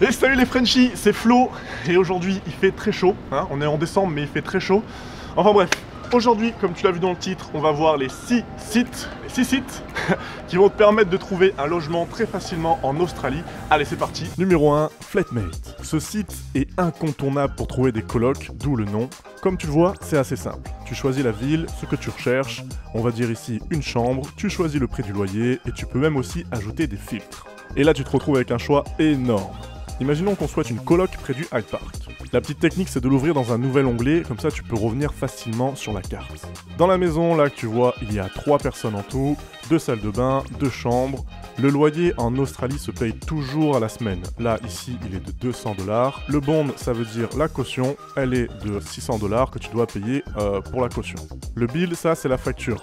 Et salut les Frenchies, c'est Flo et aujourd'hui il fait très chaud, hein, on est en décembre mais il fait très chaud. Enfin bref, aujourd'hui comme tu l'as vu dans le titre, on va voir les 6 sites qui vont te permettre de trouver un logement très facilement en Australie. Allez c'est parti. Numéro 1, Flatmate. Ce site est incontournable pour trouver des colocs, d'où le nom. Comme tu le vois, c'est assez simple. Tu choisis la ville, ce que tu recherches, on va dire ici une chambre, tu choisis le prix du loyer et tu peux même aussi ajouter des filtres. Et là tu te retrouves avec un choix énorme. Imaginons qu'on souhaite une coloc près du Hyde Park. La petite technique c'est de l'ouvrir dans un nouvel onglet, comme ça tu peux revenir facilement sur la carte. Dans la maison là que tu vois, il y a 3 personnes en tout, 2 salles de bain, 2 chambres. Le loyer en Australie se paye toujours à la semaine. Là ici il est de 200 $. Le bond ça veut dire la caution, elle est de 600 $ que tu dois payer pour la caution. Le bill ça c'est la facture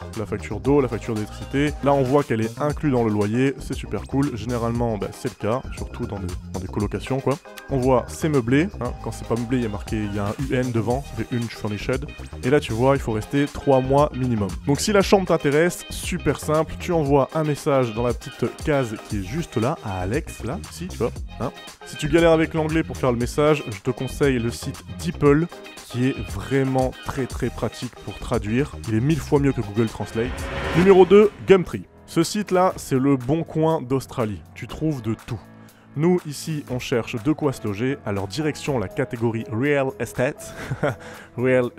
d'eau, la facture d'électricité. Là on voit qu'elle est inclue dans le loyer, c'est super cool. Généralement c'est le cas, surtout dans des colocations quoi. On voit c'est meublé, hein. Quand c'est pas meublé il y a un UN devant, ça fait une furnished. Et là tu vois il faut rester 3 mois minimum. Donc si la chambre t'intéresse, super simple, tu envoies un message dans la petite case qui est juste là, à Alex, là, ici, tu vois. Hein. Si tu galères avec l'anglais pour faire le message, je te conseille le site DeepL, qui est vraiment très pratique pour traduire. Il est 1000 fois mieux que Google Translate. Numéro 2, Gumtree. Ce site-là, c'est le bon coin d'Australie. Tu trouves de tout. Nous, ici, on cherche de quoi se loger, alors direction la catégorie Real Estate. Bon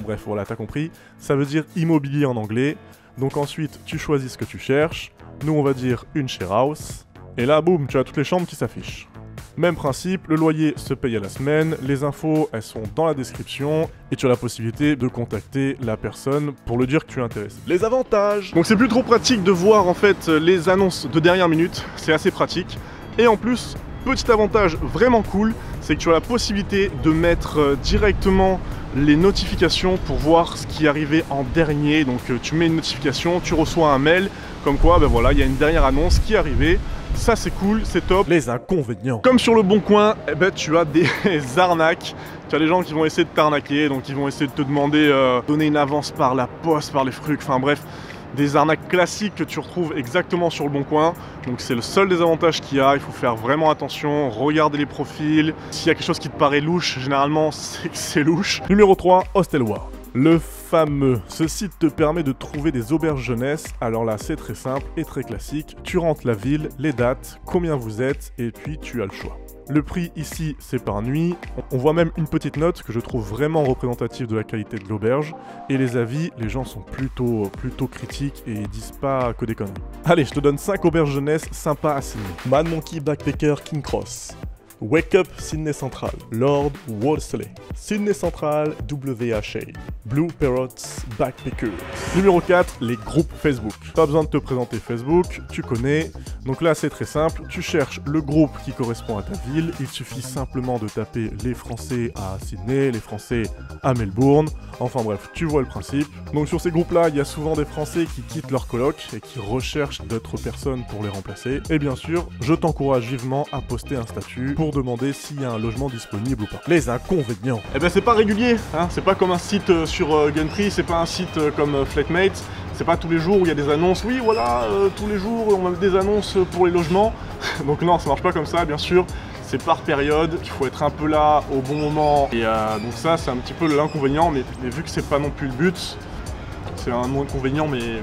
bref, voilà, t'as compris. Ça veut dire immobilier en anglais. Donc ensuite, tu choisis ce que tu cherches. Nous, on va dire une share house. Et là, boum, tu as toutes les chambres qui s'affichent. Même principe, le loyer se paye à la semaine. Les infos, elles sont dans la description. Et tu as la possibilité de contacter la personne pour lui dire que tu es intéressé. Les avantages. Donc c'est plus trop pratique de voir en fait les annonces de dernière minute. C'est assez pratique. Et en plus, petit avantage vraiment cool, c'est que tu as la possibilité de mettre directement les notifications pour voir ce qui est arrivé en dernier. Donc tu mets une notification, tu reçois un mail comme quoi ben voilà, il y a une dernière annonce qui est arrivée. Ça c'est cool, c'est top. Les inconvénients. Comme sur le Bon Coin, eh ben, tu as des arnaques. Tu as des gens qui vont essayer de t'arnaquer, donc ils vont essayer de te demander donner une avance par la poste, par les fruits, enfin bref. Des arnaques classiques que tu retrouves exactement sur le Bon Coin. Donc c'est le seul des avantages qu'il y a, il faut faire vraiment attention, regarder les profils. S'il y a quelque chose qui te paraît louche, généralement c'est que c'est louche. Numéro 3, Hostelworld. Le fameux. Ce site te permet de trouver des auberges jeunesse. Alors là c'est très simple et très classique. Tu rentres la ville, les dates, combien vous êtes et puis tu as le choix. Le prix ici, c'est par nuit. On voit même une petite note que je trouve vraiment représentative de la qualité de l'auberge. Et les avis, les gens sont plutôt critiques et ils disent pas que des conneries. Allez, je te donne 5 auberges jeunesse sympas à Sydney. Mad Monkey Backpacker King Cross. Wake Up Sydney Central, Lord Wolseley, Sydney Central WHA, Blue Parrots Backpackers. Numéro 4, les groupes Facebook. Pas besoin de te présenter Facebook, tu connais. Donc là c'est très simple, tu cherches le groupe qui correspond à ta ville, il suffit simplement de taper les Français à Sydney, les Français à Melbourne, enfin bref, tu vois le principe. Donc sur ces groupes-là, il y a souvent des Français qui quittent leur coloc et qui recherchent d'autres personnes pour les remplacer. Et bien sûr, je t'encourage vivement à poster un statut pour demander s'il y a un logement disponible ou pas. Les inconvénients. Eh ben c'est pas régulier, hein. C'est pas comme un site sur Gumtree, c'est pas un site comme Flatmate, c'est pas tous les jours où il y a des annonces, oui voilà, tous les jours on a des annonces pour les logements. Donc non, ça marche pas comme ça bien sûr, c'est par période, il faut être un peu là au bon moment. Et donc ça c'est un petit peu l'inconvénient, mais vu que c'est pas non plus le but, c'est un inconvénient mais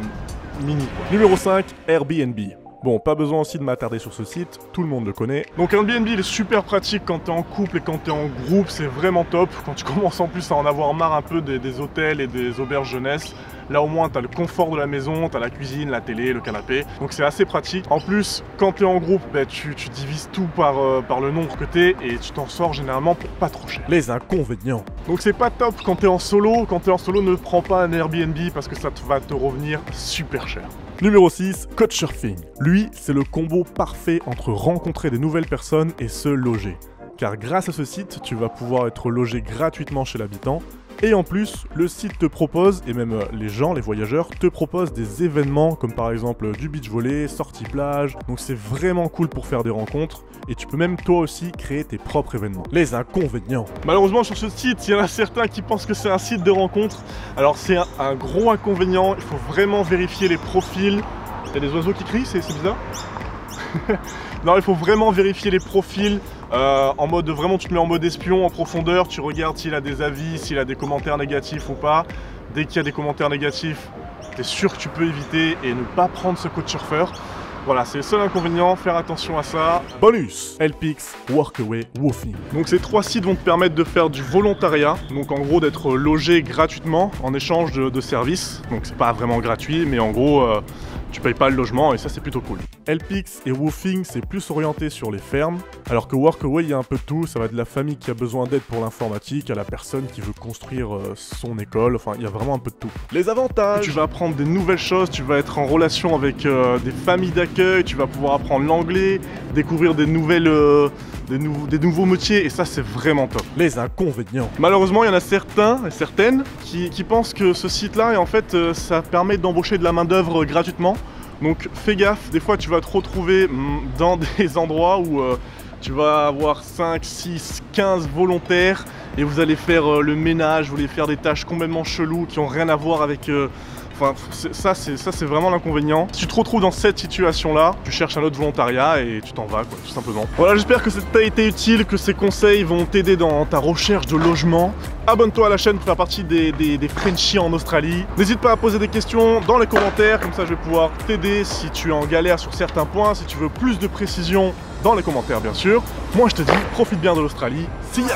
mini quoi. Numéro 5, Airbnb. Bon, pas besoin aussi de m'attarder sur ce site, tout le monde le connaît. Donc Airbnb, il est super pratique quand t'es en couple et quand t'es en groupe, c'est vraiment top. Quand tu commences en plus à en avoir marre un peu des hôtels et des auberges jeunesse, là au moins t'as le confort de la maison, t'as la cuisine, la télé, le canapé. Donc c'est assez pratique. En plus, quand t'es en groupe, bah, tu divises tout par le nombre que t'es et tu t'en sors généralement pour pas trop cher. Les inconvénients. Donc c'est pas top quand t'es en solo. Quand t'es en solo, ne prends pas un Airbnb parce que ça va te revenir super cher. Numéro 6, Couchsurfing. Lui, c'est le combo parfait entre rencontrer des nouvelles personnes et se loger. Car grâce à ce site, tu vas pouvoir être logé gratuitement chez l'habitant. Et en plus, le site te propose, et même les gens, les voyageurs, te proposent des événements comme par exemple du beach volley, sortie plage. Donc c'est vraiment cool pour faire des rencontres. Et tu peux même toi aussi créer tes propres événements. Les inconvénients. Malheureusement sur ce site, il y en a certains qui pensent que c'est un site de rencontre. Alors c'est un gros inconvénient, il faut vraiment vérifier les profils. Il y a des oiseaux qui crient, c'est bizarre. Non, il faut vraiment vérifier les profils en mode, vraiment tu te mets en mode espion, en profondeur, tu regardes s'il a des avis, s'il a des commentaires négatifs ou pas. Dès qu'il y a des commentaires négatifs, tu es sûr que tu peux éviter et ne pas prendre ce coach surfeur. Voilà, c'est le seul inconvénient, faire attention à ça. Bonus, LPX, Workaway, Woofing. Donc ces 3 sites vont te permettre de faire du volontariat, donc en gros d'être logé gratuitement en échange de services. Donc c'est pas vraiment gratuit, mais en gros tu payes pas le logement et ça c'est plutôt cool. LPX et Woofing c'est plus orienté sur les fermes, alors que Workaway il y a un peu de tout, ça va de la famille qui a besoin d'aide pour l'informatique à la personne qui veut construire son école, enfin il y a vraiment un peu de tout. Les avantages, tu vas apprendre des nouvelles choses, tu vas être en relation avec des familles d'accueil, tu vas pouvoir apprendre l'anglais, découvrir des nouvelles... des nouveaux métiers et ça c'est vraiment top. Les inconvénients. Malheureusement il y en a certains et certaines qui pensent que ce site là et en fait ça permet d'embaucher de la main d'œuvre gratuitement. Donc fais gaffe, des fois tu vas te retrouver dans des endroits où tu vas avoir 5, 6, 15 volontaires et vous allez faire le ménage, vous allez faire des tâches complètement cheloues qui n'ont rien à voir avec... Enfin, ça c'est vraiment l'inconvénient. Si tu te retrouves dans cette situation-là, tu cherches un autre volontariat et tu t'en vas, quoi, tout simplement. Voilà, j'espère que ça t'a été utile, que ces conseils vont t'aider dans ta recherche de logement. Abonne-toi à la chaîne pour faire partie des Frenchies en Australie. N'hésite pas à poser des questions dans les commentaires, comme ça je vais pouvoir t'aider si tu es en galère sur certains points, si tu veux plus de précision dans les commentaires bien sûr. Moi je te dis, profite bien de l'Australie. See ya!